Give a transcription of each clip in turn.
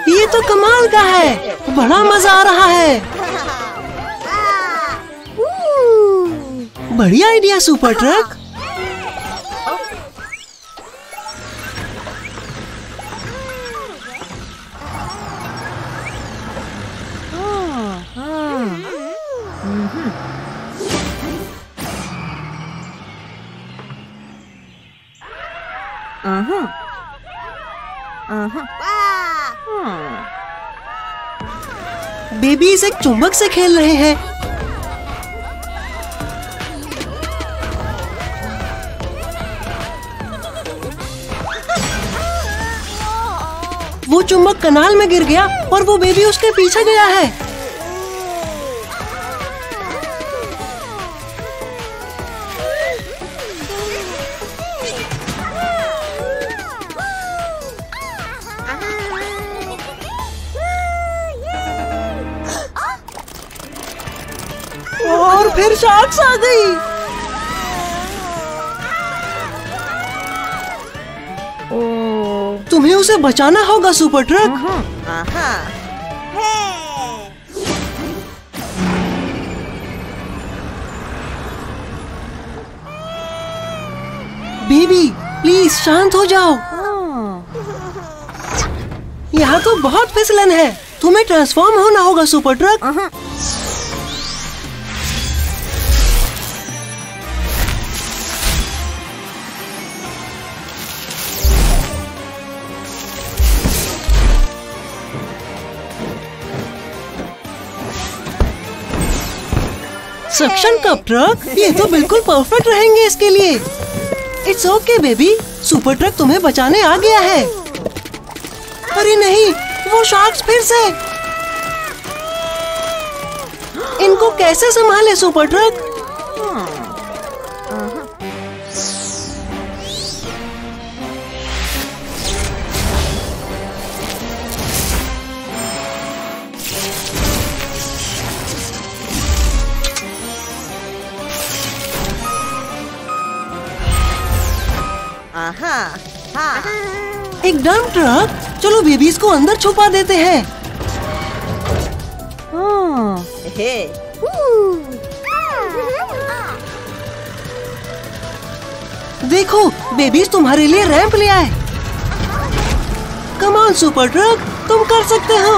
ये तो कमाल का है, बड़ा मजा आ रहा है। बढ़िया आइडिया सुपर ट्रक। बेबीज एक चुंबक से खेल रहे हैं। वो चुंबक कनाल में गिर गया और वो बेबी उसके पीछे गया है। और फिर शार्क्स आ गई। तुम्हें उसे बचाना होगा सुपर ट्रक। बेबी प्लीज शांत हो जाओ। यहाँ तो बहुत फिसलन है, तुम्हें ट्रांसफॉर्म होना होगा super truck. Suction cup truck, ये तो बिल्कुल परफेक्ट रहेंगे इसके लिए। It's okay baby, super truck तुम्हें बचाने आ गया है। अरे नहीं, वो शार्क्स फिर से। इनको कैसे संभाले सुपर ट्रक? एक डंप ट्रक, चलो बेबीज को अंदर छुपा देते हैं। देखो बेबीज तुम्हारे लिए रैंप ले आए। कम ऑन सुपर ट्रक, तुम कर सकते हो।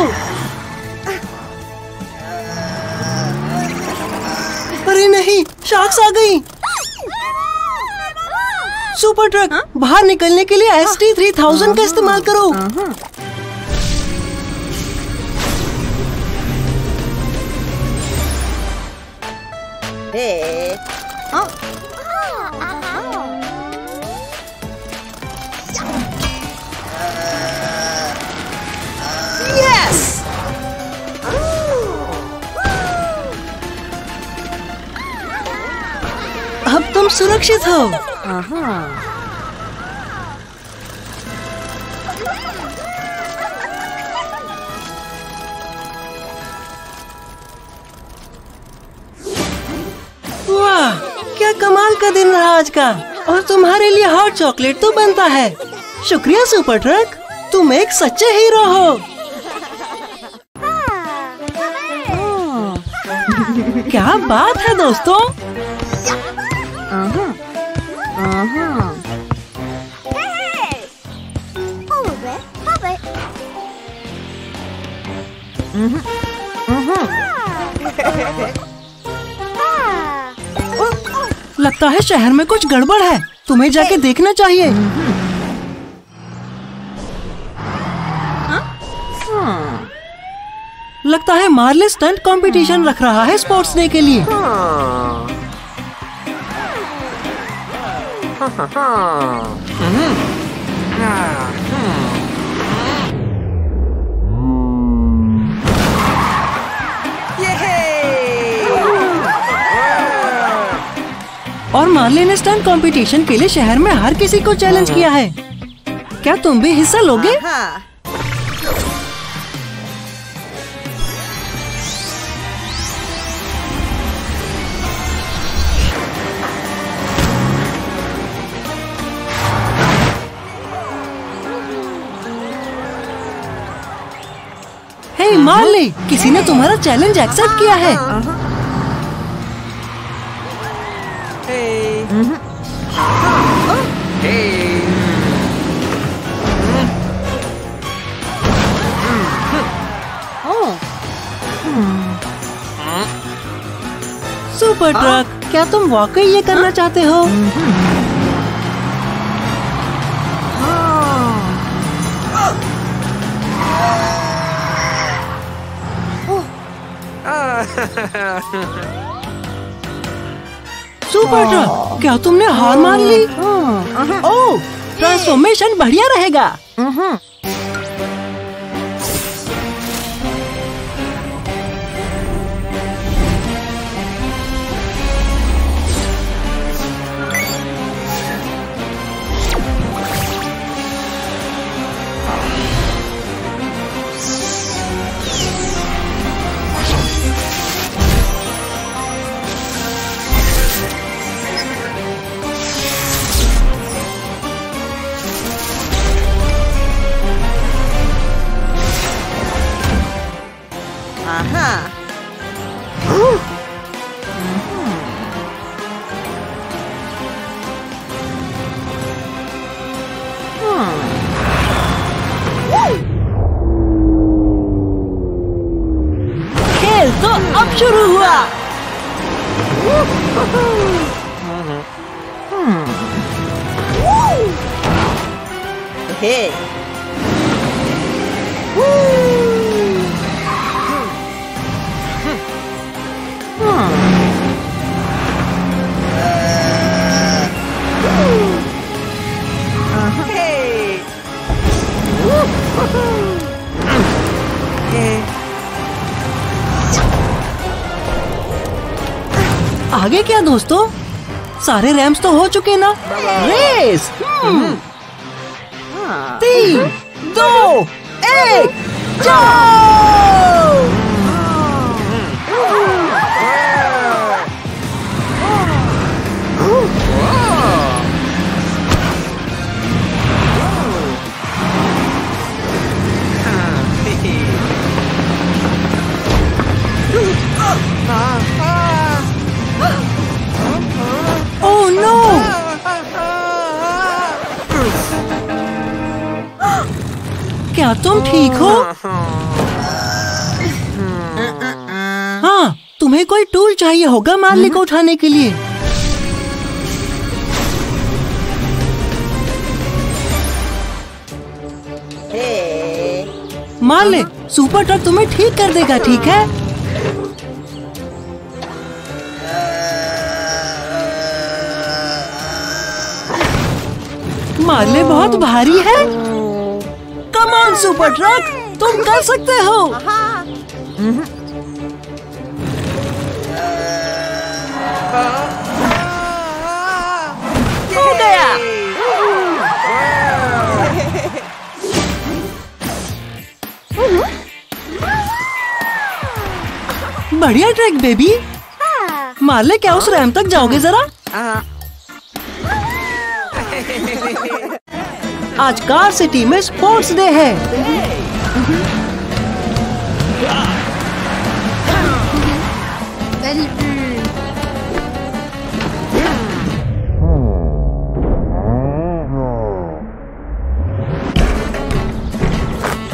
अरे नहीं, शार्क्स आ गई। सुपर ट्रक बाहर निकलने के लिए ST-3000 का इस्तेमाल करो। यस! अब तुम सुरक्षित हो। वाह, क्या कमाल का दिन रहा आज का। और तुम्हारे लिए हॉट चॉकलेट तो बनता है। शुक्रिया सुपर ट्रक, तुम एक सच्चे हीरो हो। क्या बात है दोस्तों। लगता है शहर में कुछ गड़बड़ है, तुम्हें जाके देखना चाहिए। लगता है मार्ले स्टंट कंपटीशन रख रहा है स्पोर्ट्स डे के लिए। और मार्ले ने स्टंट कंपटीशन के लिए शहर में हर किसी को चैलेंज किया है। क्या तुम भी हिस्सा लोगे? हे मार्ली, किसी ने तुम्हारा चैलेंज एक्सेप्ट किया है। सुपर ट्रक, क्या तुम वाकई ये करना चाहते हो? सुपर ट्रक, क्या तुमने हार मान ली? ओह, ट्रांसफॉर्मेशन बढ़िया रहेगा। खेल तो अब शुरू हुआ। आगे क्या दोस्तों? सारे रैम्स तो हो चुके ना। रेस 3, 2, 1, जाओ! Oh no! क्या तुम ठीक हो? हाँ, तुम्हें कोई टूल चाहिए होगा मार्ली को उठाने के लिए। मार्ली, सुपर ट्रक तुम्हें ठीक कर देगा, ठीक है? मार्ले बहुत भारी है। कम ऑन सुपर ट्रक, तुम कर सकते हो। हो गया। बढ़िया ट्रैक बेबी। मार्ले, क्या उस रैंप तक जाओगे जरा? आज कार सिटी में स्पोर्ट्स डे है।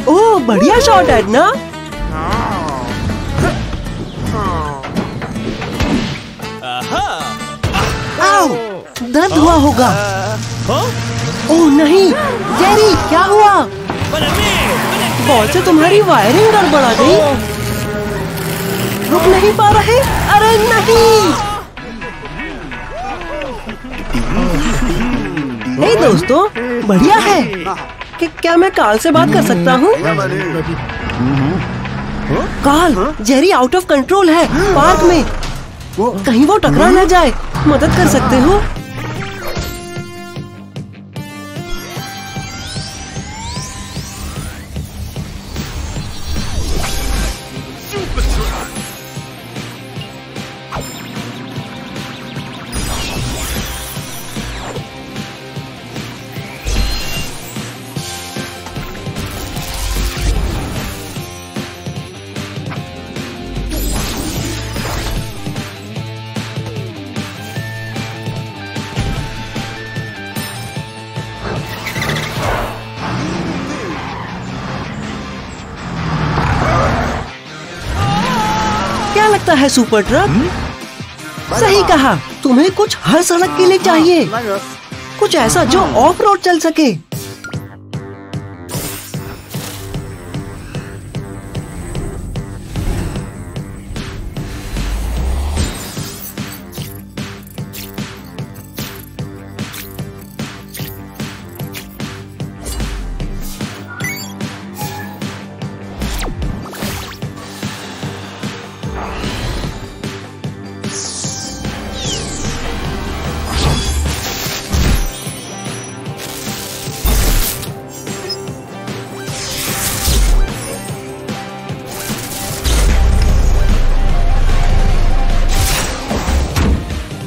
ओह, बढ़िया शॉट है ना? आओ, दर्द हुआ होगा। ओह नहीं, जेरी, क्या हुआ? बॉल से तुम्हारी वायरिंग गड़बड़ा गई। रुक नहीं पा रहे? अरे नहीं! हे दोस्तों, बढ़िया है। क्या मैं कार्ल से बात कर सकता हूँ? Carl, Jerry out of control है पार्क में। कहीं वो टकरा न जाए, मदद कर सकते हो? क्या लगता है सुपर ट्रक? सही कहा, तुम्हें कुछ हर सड़क के लिए चाहिए, कुछ ऐसा जो ऑफ रोड चल सके।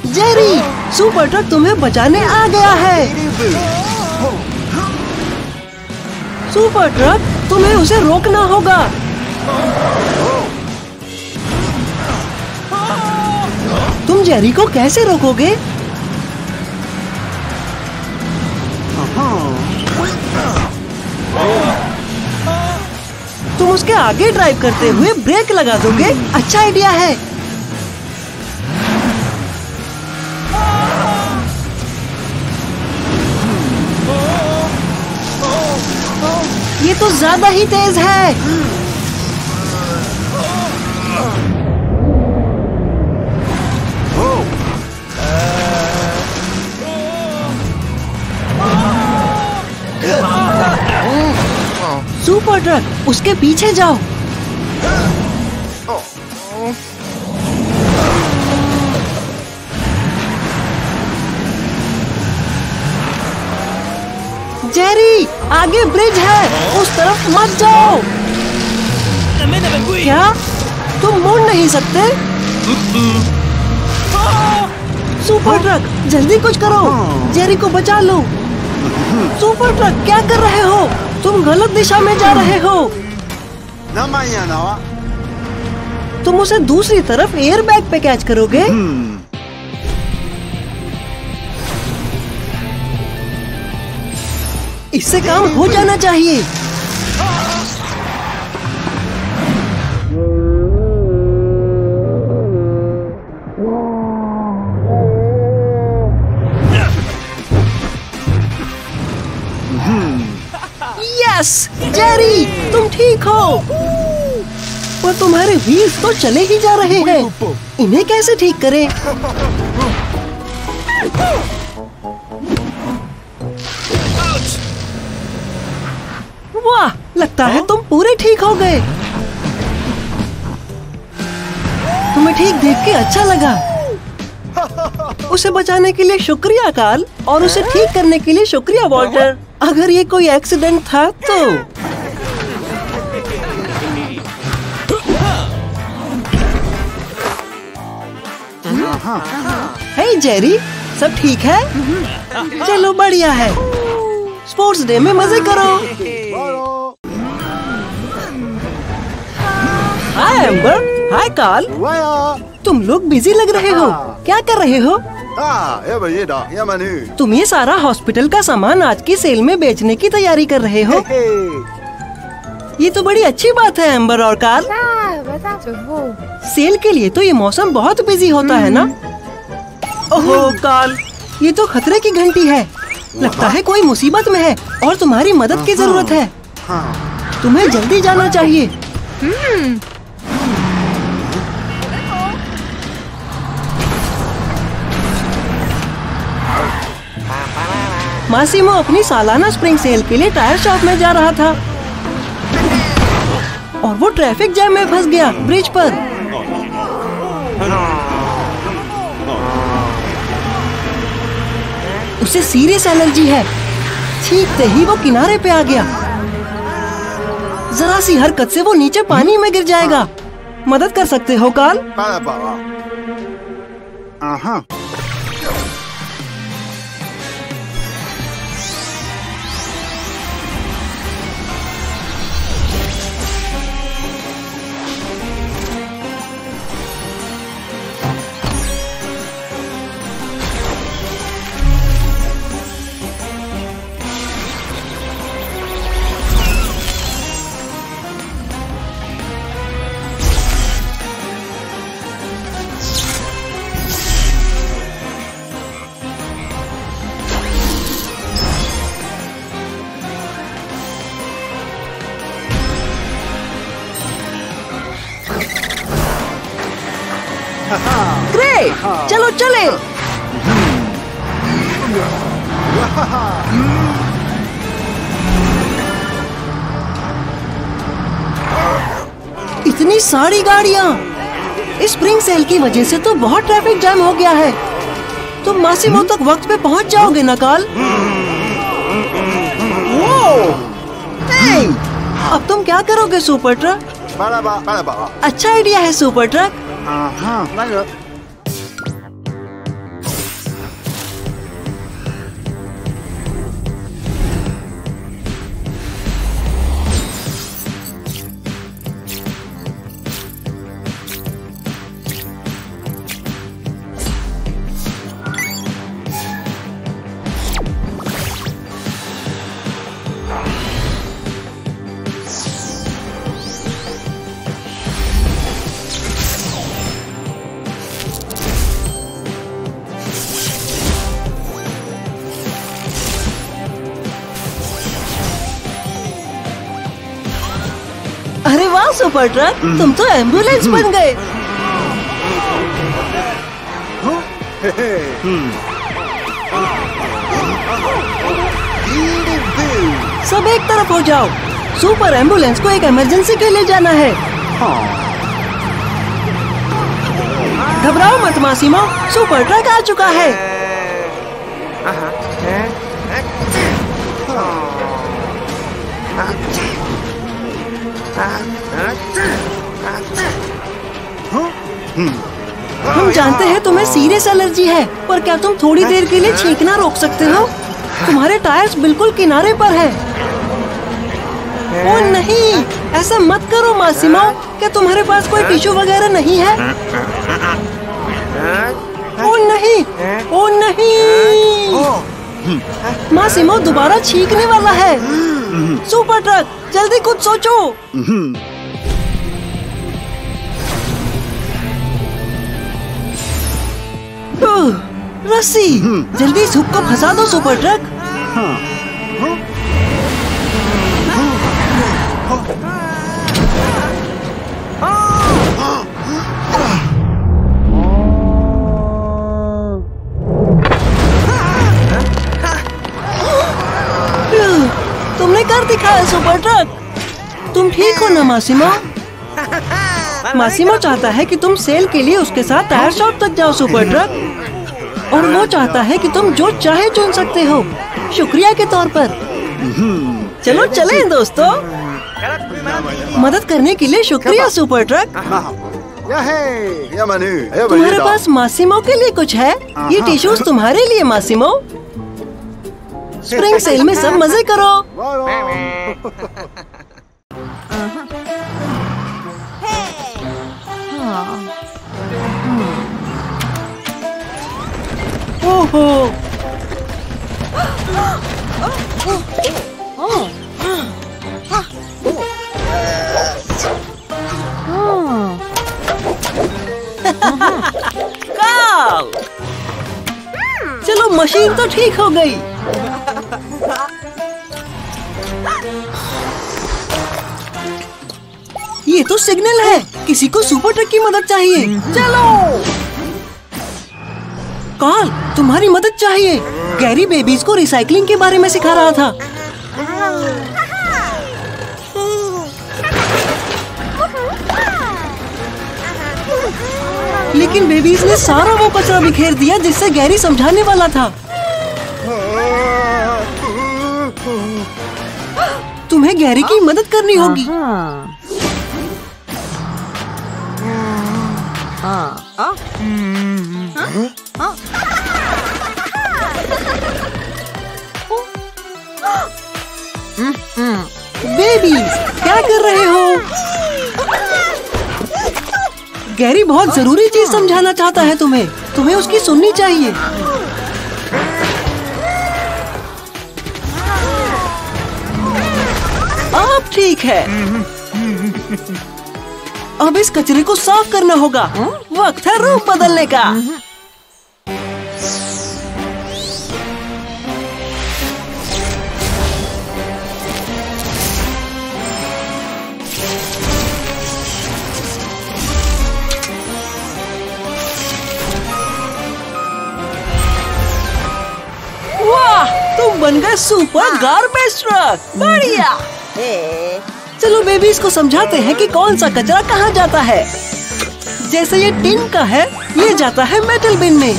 जेरी, सुपर ट्रक तुम्हें बचाने आ गया है। सुपर ट्रक, तुम्हें उसे रोकना होगा। तुम जेरी को कैसे रोकोगे? तुम उसके आगे ड्राइव करते हुए ब्रेक लगा दोगे। अच्छा आइडिया है। ये तो ज्यादा ही तेज है। सुपर ट्रक, उसके पीछे जाओ। जेरी, आगे ब्रिज है, उस तरफ मत जाओ। क्या तुम मुड़ नहीं सकते? सुपर ट्रक, जल्दी कुछ करो, जेरी को बचा लो। सुपर ट्रक, क्या कर रहे हो? तुम गलत दिशा में जा रहे हो। तुम उसे दूसरी तरफ एयर बैग पे कैच करोगे। इससे काम हो जाना चाहिए। यस, जेरी, तुम ठीक हो। पर तुम्हारे व्हील्स तो चले ही जा रहे हैं। इन्हें कैसे ठीक करें? वाह, लगता है तुम पूरे ठीक हो गए। तुम्हें ठीक देख के अच्छा लगा। उसे बचाने के लिए शुक्रिया कार्ल, और उसे ठीक करने के लिए शुक्रिया वॉल्टर। अगर ये कोई एक्सीडेंट था तो। हे जेरी, सब ठीक है? चलो बढ़िया है। स्पोर्ट्स डे में मजे करो। हाय एम्बर, हाय कार्ल। तुम लोग बिजी लग रहे हो। क्या कर रहे हो? तुम ये सारा हॉस्पिटल का सामान आज की सेल में बेचने की तैयारी कर रहे हो। ये तो बड़ी अच्छी बात है एम्बर और कार्ल। सेल के लिए तो ये मौसम बहुत बिजी होता है ना? ओहो कार्ल, ये तो खतरे की घंटी है। लगता है कोई मुसीबत में है और तुम्हारी मदद की जरूरत है। तुम्हें जल्दी जाना चाहिए। मासिमो अपनी सालाना स्प्रिंग सेल के लिए टायर शॉप में जा रहा था और वो ट्रैफिक जैम में फंस गया ब्रिज पर। उसे सीरियस एलर्जी है। चीखते ही वो किनारे पे आ गया। जरा सी हरकत से वो नीचे पानी में गिर जाएगा। मदद कर सकते हो कार्ल? ग्रेट, चलो चले। इतनी सारी गाड़ियाँ। इस स्प्रिंग सेल की वजह से तो बहुत ट्रैफिक जाम हो गया है। तुम मासिमो तक वक्त पे पहुँच जाओगे ना काल? अब तुम क्या करोगे सुपर ट्रक? अच्छा आइडिया है सुपर ट्रक। अरे वाह सुपर ट्रक, तुम तो एम्बुलेंस बन गए। सब एक तरफ हो जाओ, सुपर एम्बुलेंस को एक इमरजेंसी के लिए जाना है। घबराओ मत मासिमो, सुपर ट्रक आ चुका है। हम जानते हैं तुम्हें सीरियस एलर्जी है, पर क्या तुम थोड़ी देर के लिए छींकना रोक सकते हो? तुम्हारे टायर्स बिल्कुल किनारे पर है। ओ नहीं, ऐसा मत करो मासिमो। क्या तुम्हारे पास कोई टिश्यू वगैरह नहीं है? ओ नहीं, ओ नहीं, मासिमो दोबारा छींकने वाला है। सुपर ट्रक, जल्दी कुछ सोचो। रस्सी, जल्दी इस हुक को फंसा दो सुपर ट्रक। तुमने कर दिखाया सुपर ट्रक। तुम ठीक हो ना मासिमो? मासिमो चाहता है कि तुम सेल के लिए उसके साथ टायर शॉप तक जाओ सुपर ट्रक, और वो चाहता है कि तुम जो चाहे चुन सकते हो, शुक्रिया के तौर पर। चलो चलें दोस्तों। मदद करने के लिए शुक्रिया सुपर ट्रक। तुम्हारे पास मासिमो के लिए कुछ है? ये टिश्यूज तुम्हारे लिए मासिमो। स्प्रिंग सेल में सब मजे करो। ओहो, चलो मशीन तो ठीक हो गई। ये तो सिग्नल है, किसी को सुपर ट्रक की मदद चाहिए। चलो कार्ल, तुम्हारी मदद चाहिए। गैरी बेबीज को रिसाइकलिंग के बारे में सिखा रहा था। लेकिन बेबीज ने सारा वो कचरा बिखेर दिया जिससे गैरी समझाने वाला था। तुम्हें गैरी की मदद करनी होगी। बेबीज, क्या कर रहे हो? गैरी बहुत जरूरी चीज समझाना चाहता है तुम्हें। तुम्हें उसकी सुननी चाहिए। अब ठीक है। अब इस कचरे को साफ करना होगा। वक्त है रूप बदलने का। बन गए सुपर गार्बेज ट्रक। बढ़िया। चलो बेबीज को समझाते हैं कि कौन सा कचरा कहाँ जाता है। जैसे ये टिन का है, ये जाता है मेटल बिन में।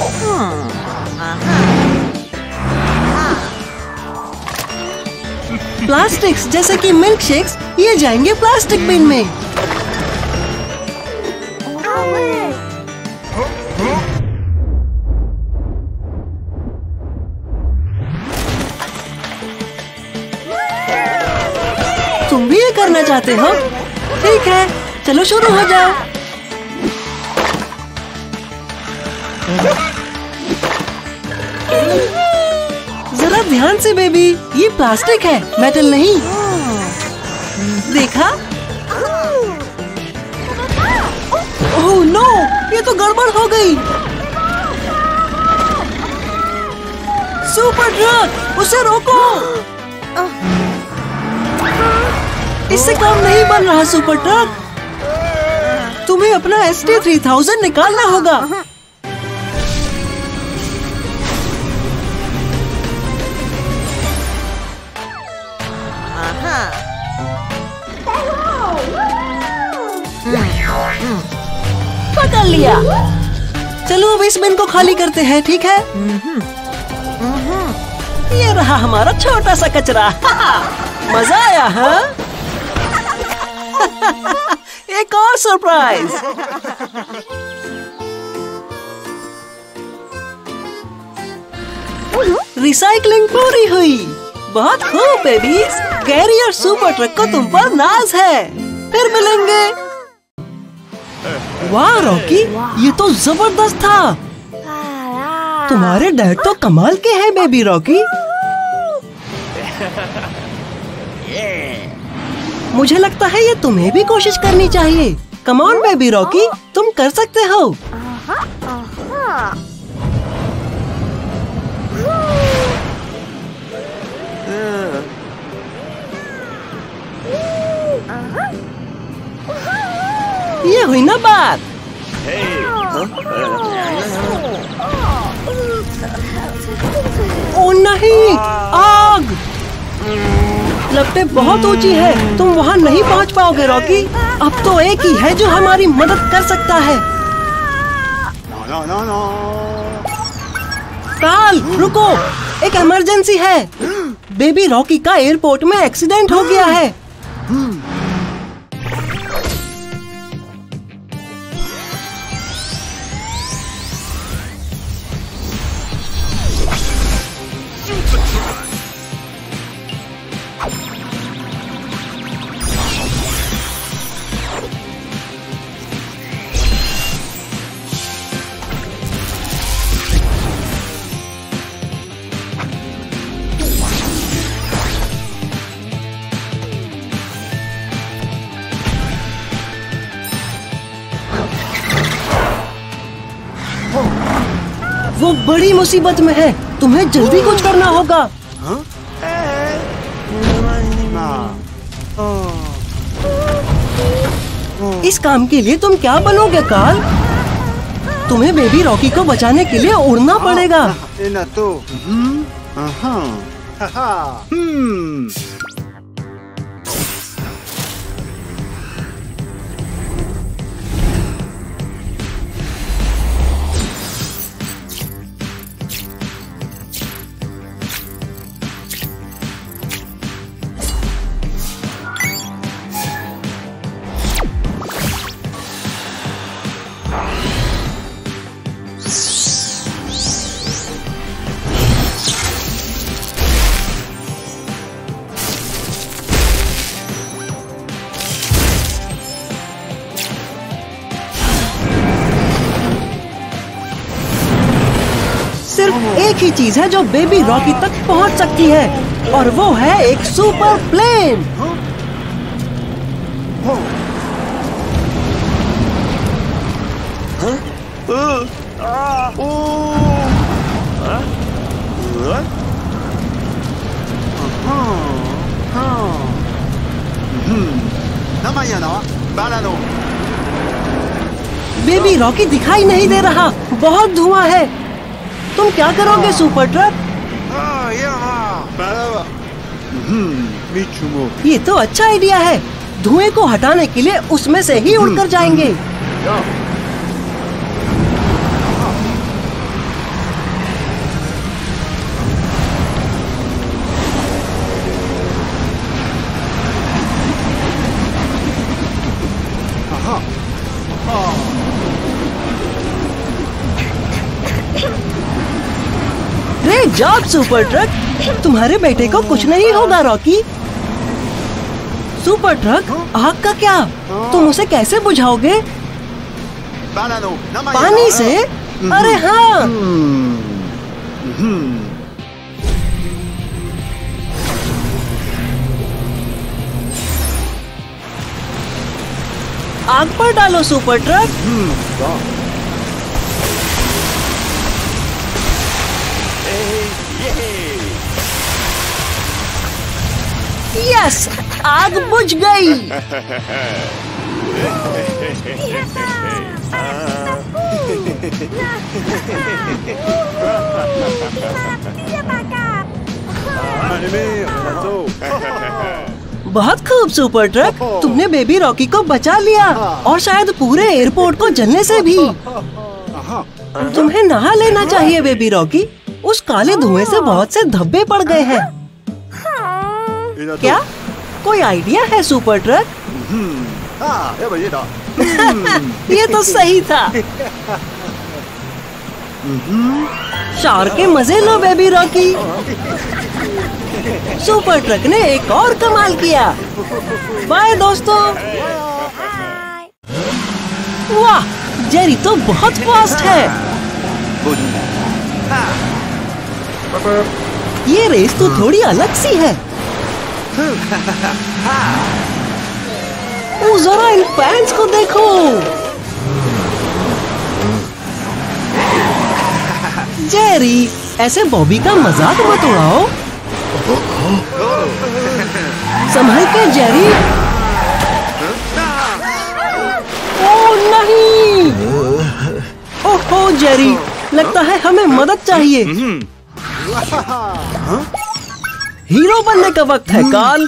प्लास्टिक्स जैसे कि मिल्क शेक्स, ये जाएंगे प्लास्टिक बिन में। तुम भी ये करना चाहते हो? ठीक है, चलो शुरू हो जाओ। जरा ध्यान से बेबी, ये प्लास्टिक है, मेटल नहीं। देखा? ओह नो, ये तो गड़बड़ हो गई। सुपर ट्रक, उसे रोको। इससे काम नहीं बन रहा सुपर ट्रक। तुम्हें अपना ST3000 निकालना होगा। पकड़ लिया। चलो अब इस बिन को खाली करते हैं, ठीक है? ये रहा हमारा छोटा सा कचरा। मजा आया, हाँ? एक और सरप्राइज। रिसाइकलिंग पूरी हुई। बहुत खूब बेबीज। गैरी और सुपर ट्रक को तुम पर नाज है। फिर मिलेंगे। वाह रॉकी, ये तो जबरदस्त था। तुम्हारे डैड तो कमाल के हैं बेबी रॉकी। मुझे लगता है ये तुम्हें भी कोशिश करनी चाहिए। कम ऑन बेबी रॉकी, तुम कर सकते हो। ये हुई ना बात। ओ नहीं, आग! लपटें बहुत ऊंची है, तुम वहाँ नहीं पहुँच पाओगे रॉकी। अब तो एक ही है जो हमारी मदद कर सकता है। कार्ल, रुको, एक इमरजेंसी है। बेबी रॉकी का एयरपोर्ट में एक्सीडेंट हो गया है। वो बड़ी मुसीबत में है, तुम्हें जल्दी कुछ करना होगा। इस काम के लिए तुम क्या बनोगे कार्ल? तुम्हें बेबी रॉकी को बचाने के लिए उड़ना पड़ेगा। सिर्फ एक ही चीज है जो बेबी रॉकी तक पहुंच सकती है, और वो है एक सुपर प्लेन। बेबी रॉकी दिखाई नहीं दे रहा, बहुत धुआं है। तुम क्या करोगे सुपर ट्रक? ये तो अच्छा आइडिया है। धुएं को हटाने के लिए उसमें से ही उड़कर जाएंगे। Great job super truck. तुम्हारे बेटे को कुछ नहीं होगा रॉकी। सुपर ट्रक, आग का क्या? तुम उसे कैसे बुझाओगे? पानी से? अरे हाँ। आग पर डालो सुपर ट्रक। यस, आग बुझ गई। बहुत खूब सुपर ट्रक, तुमने बेबी रॉकी को बचा लिया और शायद पूरे एयरपोर्ट को जलने से भी। तुम्हें नहा लेना चाहिए बेबी रॉकी। उस काले धुएं से बहुत से धब्बे पड़ गए हैं। क्या कोई आइडिया है सुपर ट्रक? ये तो सही था। शावर के मजे लो बेबी रॉकी। सुपर ट्रक ने एक और कमाल किया। बाय दोस्तों। वाह, जेरी तो बहुत फास्ट है। ये रेस तो थोड़ी अलग सी है। जरा इन फैंस को देखो। जेरी, ऐसे बॉबी का मजाक मत उड़ाओ। संभल के जेरी। ओ नहीं। ओहो जेरी, लगता है हमें मदद चाहिए। हीरो बनने का वक्त है कार्ल।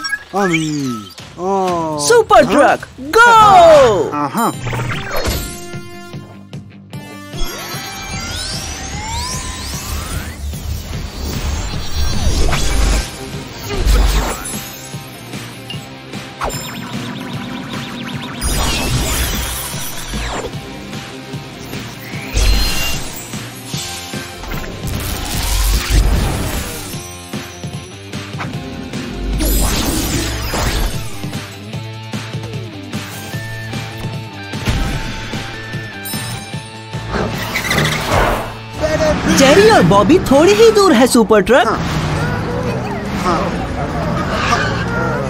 सुपर ट्रक गो। जेरी और बॉबी थोड़ी ही दूर है सुपर ट्रक।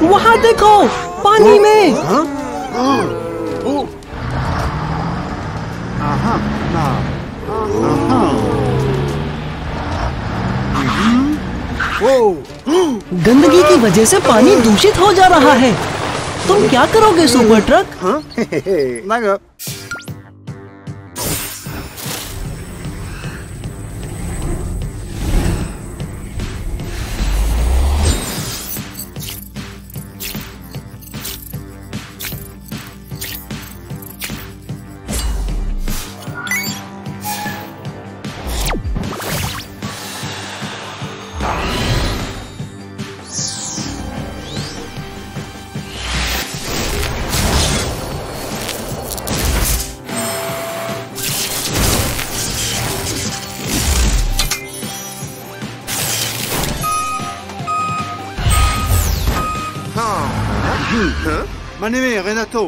वहाँ देखो, पानी में। गंदगी की वजह से पानी दूषित हो जा रहा है। तुम क्या करोगे सुपर ट्रक?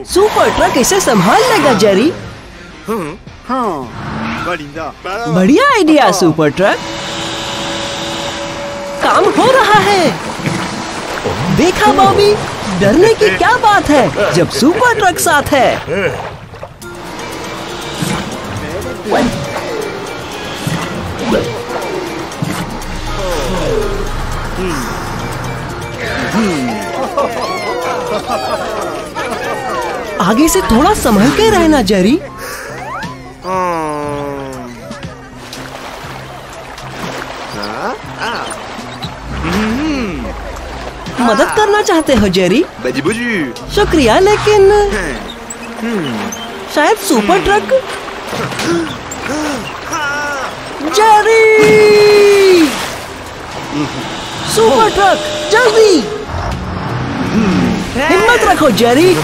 सुपर ट्रक इसे संभाल लेगा जेरी। बढ़िया आइडिया सुपर ट्रक। काम हो रहा है। देखा बॉबी, डरने की क्या बात है जब सुपर ट्रक साथ है। आगे से थोड़ा संभल के रहना जेरी। मदद करना चाहते हो जेरी? शुक्रिया, लेकिन शायद super truck. Jerry! Super truck, जल्दी! हिम्मत रखो जेरी।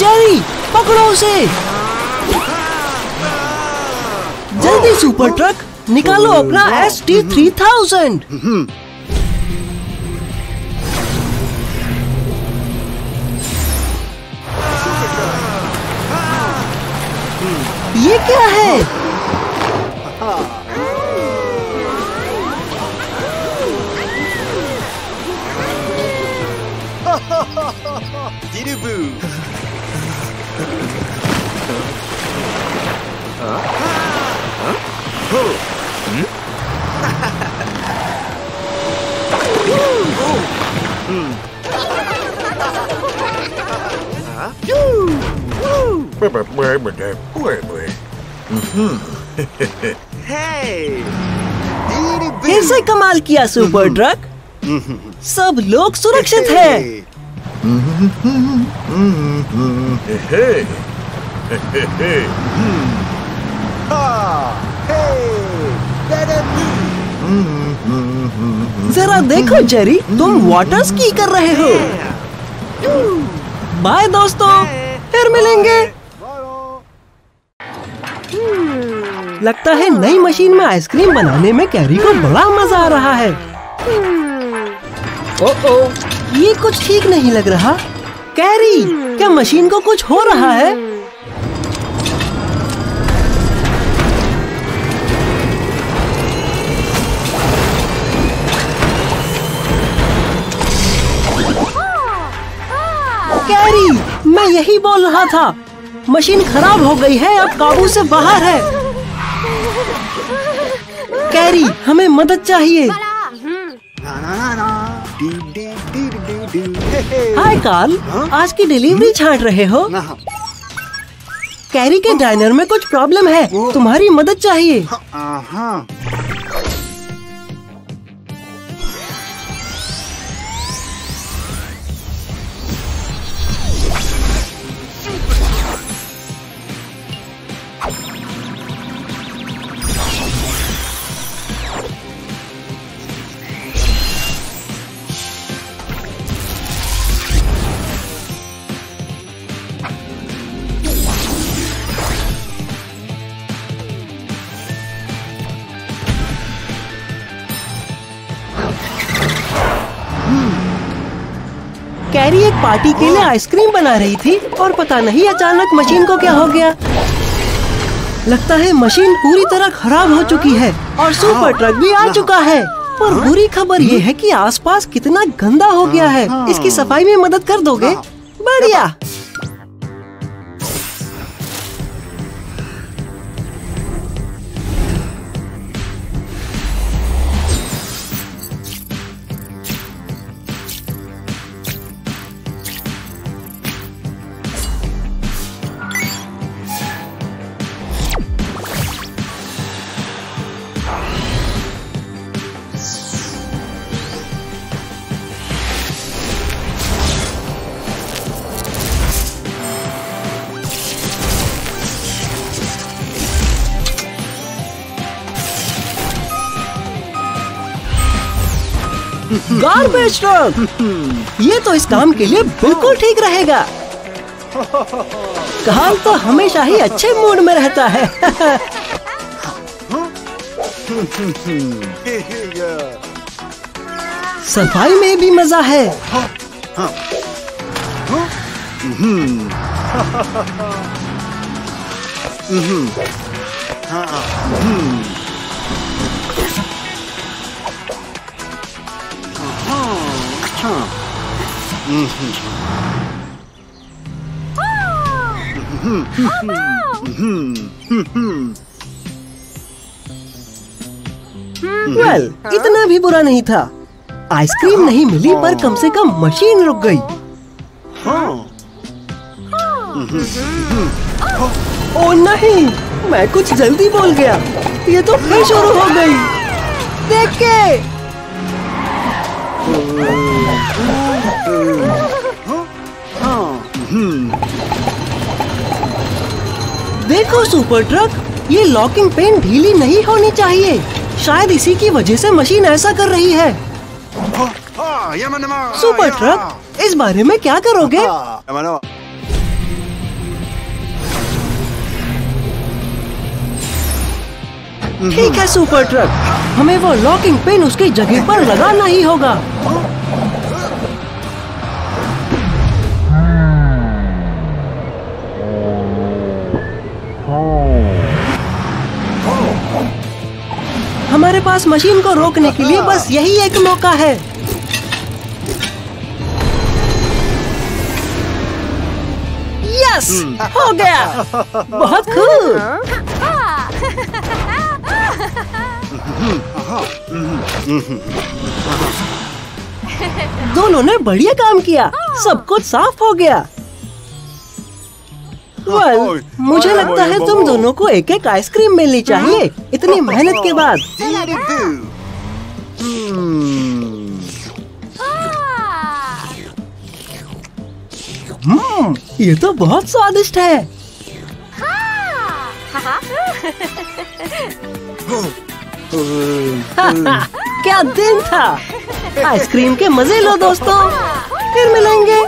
जेरी, पकड़ो उसे! जल्दी सुपर ट्रक, निकालो अपना ST3000। ये क्या है? कैसे कमाल किया सुपर ट्रक? सब लोग सुरक्षित हैं। जरा देखो जेरी, तुम वाटर स्की कर रहे हो। बाय दोस्तों, फिर मिलेंगे। लगता है नई मशीन में आइसक्रीम बनाने में कैरी को बड़ा मजा आ रहा है। ओह, ये कुछ ठीक नहीं लग रहा। कैरी, क्या मशीन को कुछ हो रहा है? कैरी, मैं यही बोल रहा था। मशीन खराब हो गई है, अब काबू से बाहर है। कैरी, हमें मदद चाहिए। हाय कार्ल, आज की डिलीवरी छांट रहे हो? कैरी के डाइनर में कुछ प्रॉब्लम है, तुम्हारी मदद चाहिए। कैरी एक पार्टी के लिए आइसक्रीम बना रही थी और पता नहीं अचानक मशीन को क्या हो गया। लगता है मशीन पूरी तरह खराब हो चुकी है और सुपर ट्रक भी आ चुका है। पर बुरी खबर ये है कि आसपास कितना गंदा हो गया है। इसकी सफाई में मदद कर दोगे? बढ़िया। गार्बेज ट्रक, ये तो इस काम के लिए बिल्कुल ठीक रहेगा। कार्ल तो हमेशा ही अच्छे मूड में रहता है। सफाई में भी मजा है। वेल, इतना भी बुरा नहीं था। आइसक्रीम नहीं मिली पर कम से कम मशीन रुक गई। ओ नहीं, मैं कुछ जल्दी बोल गया। ये तो फिर शुरू हो गई। देख के देखो सुपर ट्रक, ये लॉकिंग पेन ढीली नहीं होनी चाहिए। शायद इसी की वजह से मशीन ऐसा कर रही है। सुपर ट्रक, इस बारे में क्या करोगे? ठीक है सुपर ट्रक, हमें वो लॉकिंग पिन उसकी जगह पर लगाना ही होगा। हमारे पास मशीन को रोकने के लिए बस यही एक मौका है। यस, हो गया। बहुत खूब। दोनों ने बढ़िया काम किया, सब कुछ साफ हो गया। मुझे लगता है तुम दोनों को एक एक आइसक्रीम मिलनी चाहिए, इतनी मेहनत के बाद। ये तो बहुत स्वादिष्ट है। क्या दिन था। आइसक्रीम के मजे लो दोस्तों, फिर मिलेंगे।